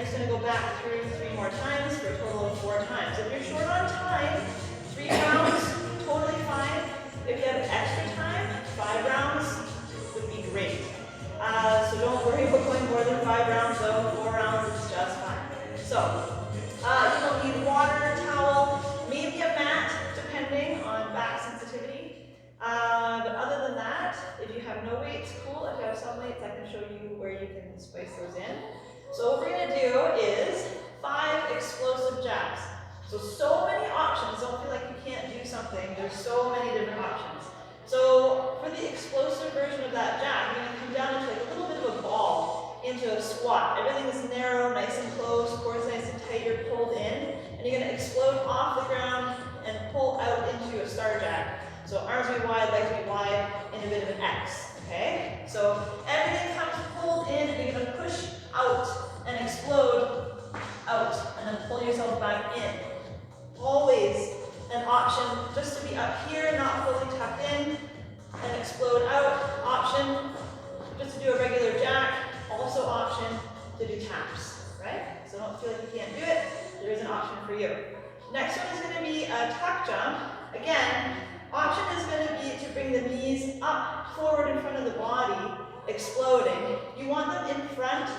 you're just going to go back through 3 more times for a total of 4 times. If you're short on time, 3 rounds, totally fine. If you have extra time, 5 rounds would be great. So don't worry about going more than 5 rounds though. 4 rounds is just fine. So, you don't need water, towel, maybe a mat, depending on back sensitivity. But other than that, if you have no weights, cool. If you have some weights, I can show you where you can spice those in. So what we're going to do is 5 explosive jabs. So many options. Don't feel like you can't do something. There's so many different options. So for the explosive version of that jab, you're going to come down into like a little bit of a ball into a squat. Everything is narrow, nice and close, core's nice and tight, you're pulled in, and you're going to explode off the ground and pull out into a star jab. So arms be wide, legs be wide, in a bit of an X, okay? So everything comes pulled in, and you're going to push out and explode out, and then pull yourself back in. Always an option just to be up here, not fully tucked in, and explode out. Option just to do a regular jack. Also option to do taps, right? So don't feel like you can't do it. There is an option for you. Next one is going to be a tuck jump. Again, option is going to be to bring the knees up forward in front of the body, exploding. You want them in front,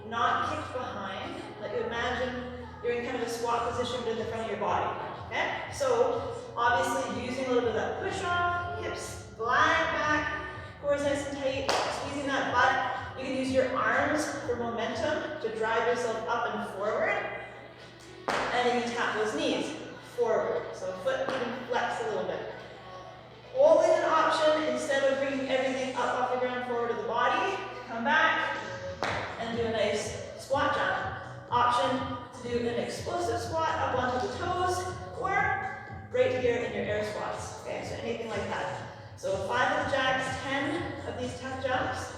not kicked behind. Like you imagine you're in kind of a squat position but in the front of your body. Okay? So obviously using a little bit of that push off, hips glide back, core is nice and tight, squeezing that butt. You can use your arms for momentum to drive yourself up and forward. And then you tap those knees forward. So foot can flex a little bit. Always an option, instead of bringing everything up off the ground forward of the body, come back and do a nice squat jump. Option to do an explosive squat up onto the toes, or right here in your air squats. Okay, so anything like that. So 5 of the jacks, 10 of these tuck jumps.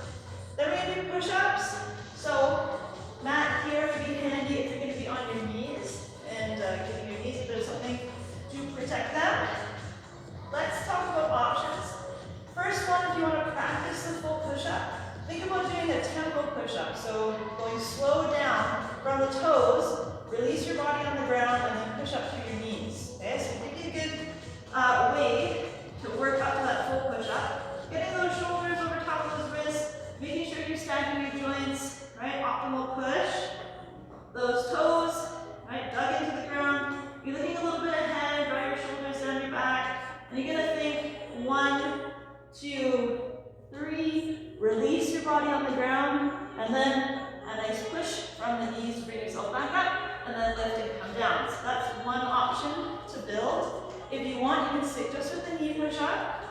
Then we're going to do push-ups. So mat here would be handy if you're going to be on your knees and giving your knees a bit of something to protect them. Let's talk about options. First one, if you want to practice the full push-up, think about doing a tempo push-up. So going slow down from the toes, release your body on the ground, and then push up through your knees. Okay, so give you a good way to work up to that full push-up. Getting those shoulders over top of those wrists, making sure you're stacking your joints, right? Optimal push. Those toes, right? Dug into the ground. You're looking a little bit ahead, draw your shoulders down your back. And you're gonna think 1, 2, 3. Release your body on the ground, and then a nice push from the knees to bring yourself back up, and then lift and come down. So that's one option to build. If you want, you can stick just with the knee push-up.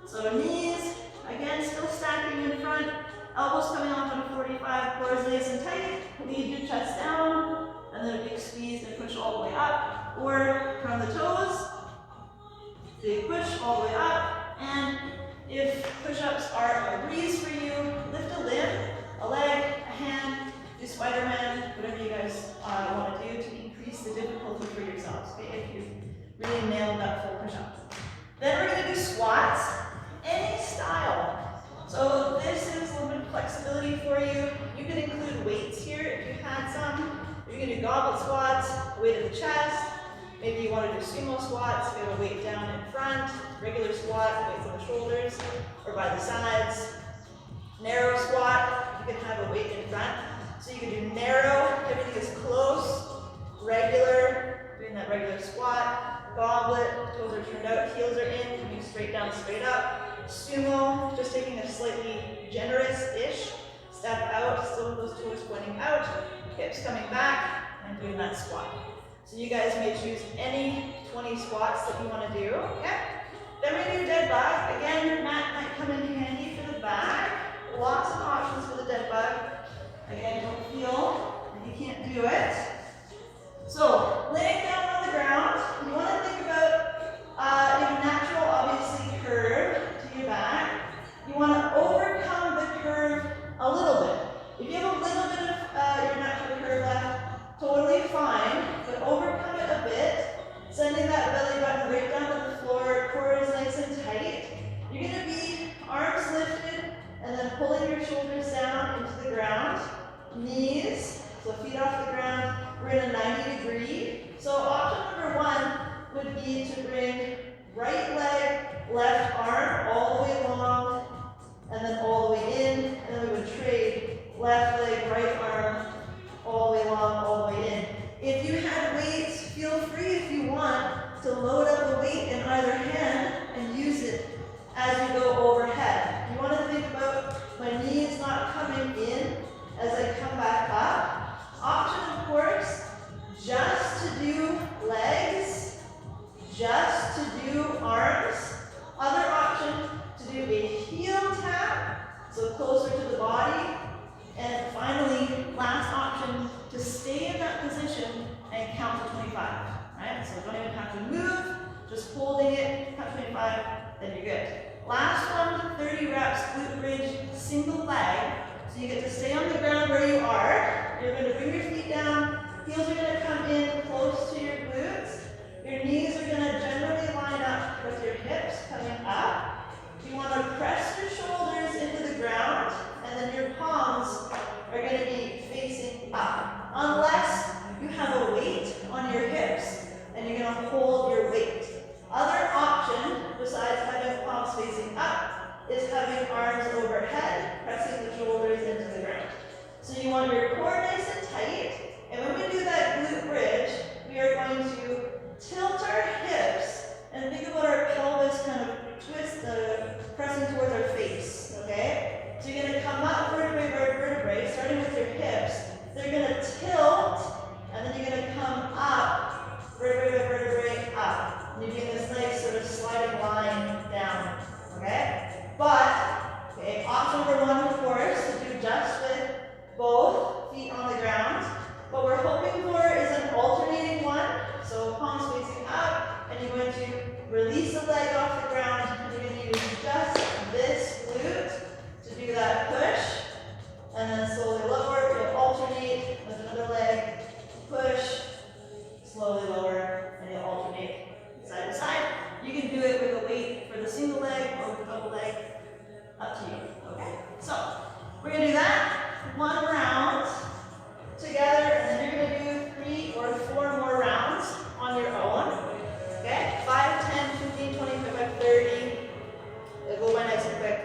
So knees, again, still stacking in front, elbows coming off on a 45, core is nice and tight, lead your chest down, and then a big squeeze and push all the way up. Or from the toes, big push all the way up, and if push-ups are a breeze for you, lift a limb, a leg, a hand, do Spider-Man, whatever you guys want to do to increase the difficulty for yourselves, okay, if you really nailed that full push-up. Then we're going to do squats, any style. So this is a little bit of flexibility for you. You could include weights here if you had some. You're going to do goblet squats, weight of the chest. Maybe you want to do sumo squats, you have a weight down in front, regular squat, weights on the shoulders, or by the sides. Narrow squat, you can have a weight in front. So you can do narrow, everything is close, regular, doing that regular squat, goblet, toes are turned out, heels are in, coming straight down, straight up. Sumo, just taking a slightly generous-ish step out, still with those toes pointing out, hips coming back, and doing that squat. So you guys may choose any 20 squats that you want to do, okay? Then we're going to do dead bug. Again, your mat might come in handy for the back. Lots of options for the dead bug. Again, don't feel that you can't do it. So, laying down on the ground, you want to think about your natural, obviously, curve to your back. You want to overcome the curve a little bit. If you have a little bit of your natural curve left, totally fine, but overcome it a bit, sending that belly button right down to the floor, core is nice and tight. You're going to be arms lifted and then pulling your shoulders down into the be to bring right leg, left arm all the way along, and then all the way in, and then we would trade left leg, right arm, all the way along, all the way in. If you had weights, feel free if you want to load up a weight in either hand and use it as you go overhead. You want to think about my knees not coming in as I come back up. Option, of course, just to do legs, just to do arms. Other option, to do a heel tap, so closer to the body. And finally, last option, to stay in that position and count to 25. Right? So don't even have to move, just holding it, count 25, then you're good. Last one, 30 reps, glute bridge, single leg. So you get to stay on the ground where you are. You're going to bring your feet down. Heels are going to come in close to your glutes. Your knees are going to generally line up with your hips coming up. You want to press your shoulders into the ground, and then your palms are going to be facing up. Unless you have a weight on your hips, and you're going to hold your weight. Other option, besides having palms facing up, is having arms overhead, pressing the shoulders into the ground. So you want your core nice and tight, and when we do that glute bridge, we are going to tilt our hips and think about our pelvis kind of twist, pressing towards our face, okay? So you're going to come up vertebrae by vertebrae, starting with your hips. They're going to tilt, and then you're going to come up, vertebrae by vertebrae, up. And you're doing this nice sort of sliding line down, okay? But, okay, option number one, of course, to do just with both feet on the ground. What we're hoping for is an alternating one. So palms facing up, and you're going to release the leg off the ground, and you're going to use just this glute to do that push, and then slowly lower. You'll alternate with another leg, push, slowly lower, and you'll alternate side to side. You can do it with a weight for the single leg or with double leg, up to you, okay? So, we're going to do that one round together, and then you're going to do 3 or 4 more rounds on your own, okay? 5, 10, 15, 20, 25, 30. It'll go by nice and quick.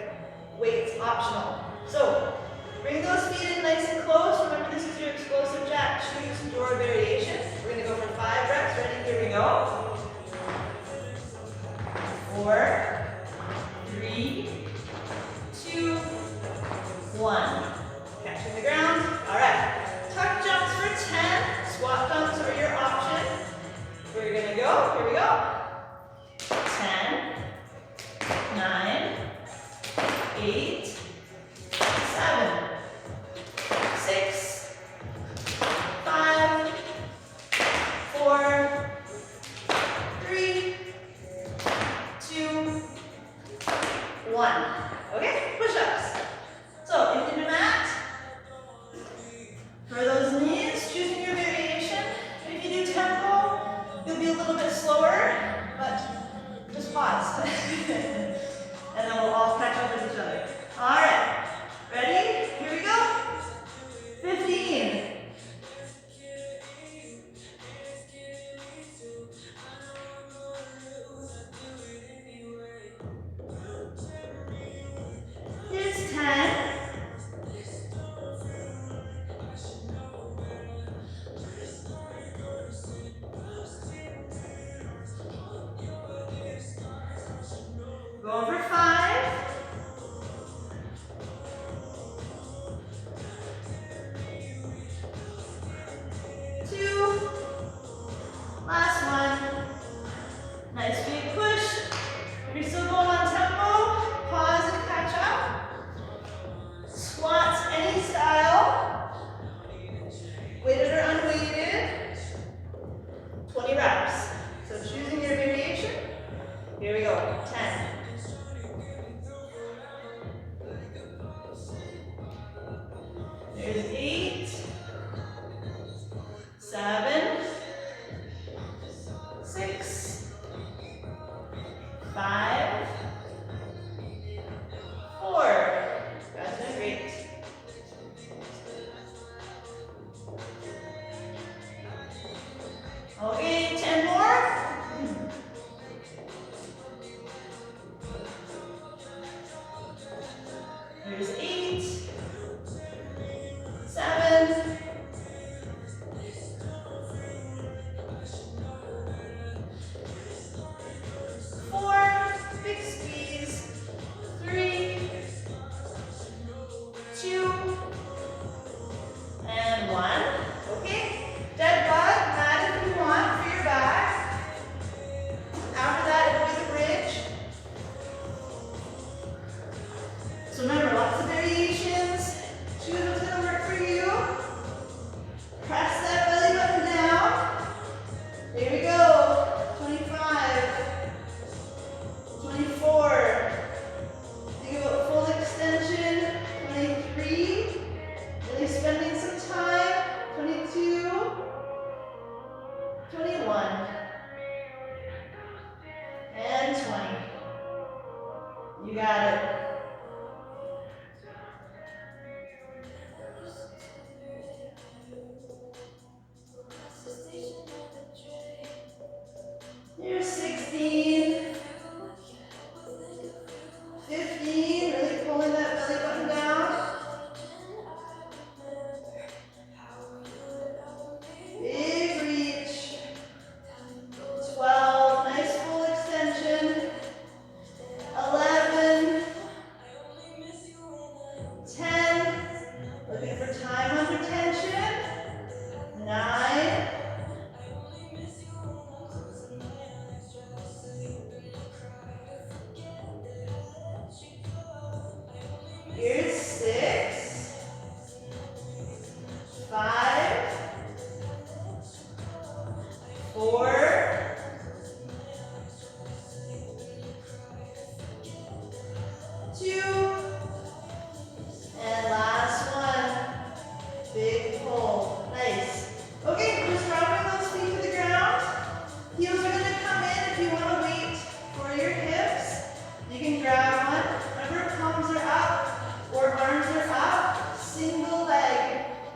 Weights optional. So, bring those feet in nice and close. Remember, this is your explosive jack. Choose your variation. We're going to go for 5 reps. Ready? Here we go. 4, 3, 2, 1. Catching the ground. All right. Tuck jumps for 10. Squat jumps are your option. We're going to go. Here we go. 10, 9, 8, 7, 6, 5, 4, 3, 2, 1. Okay, push-ups. So, into the mat. For those knees, choosing your variation. If you do tempo, you'll be a little bit slower, but just pause. And then we'll all catch up with each other. All right, ready? Here we go. 15. 10. Go for 5. 2. Last one. Nice big push. If you're still going on tempo, pause and catch up. Squats any style. Weighted or unweighted. 20 reps. So choosing your variation. Here we go. 10. There's 8, 7, 6, 5, 4. Guys, doing great. Okay, 10 more.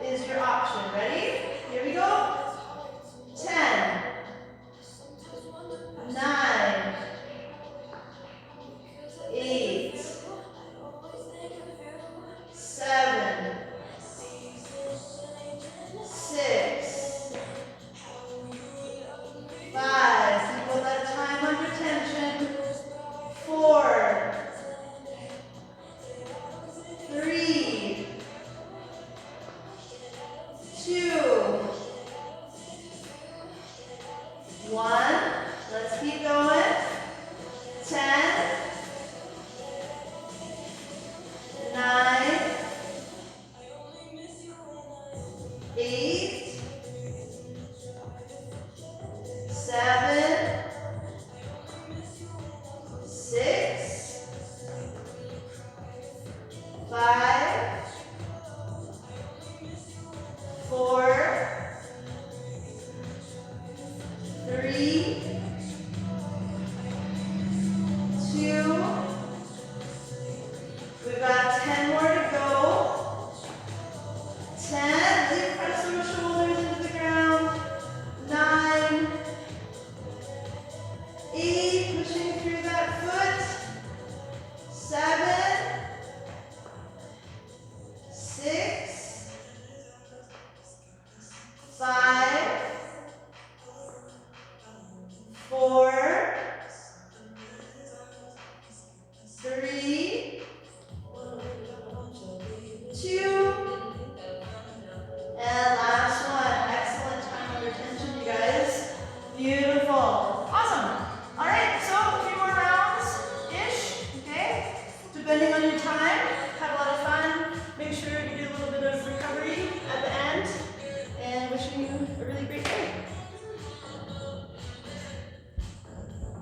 is your option. Ready? Here we go. 10, 9, 8, 7, 6, 5. People that time under tension. 4, 3, 2, 1. Let's keep going. 10, 9, 8, 7, 6, 5, 4,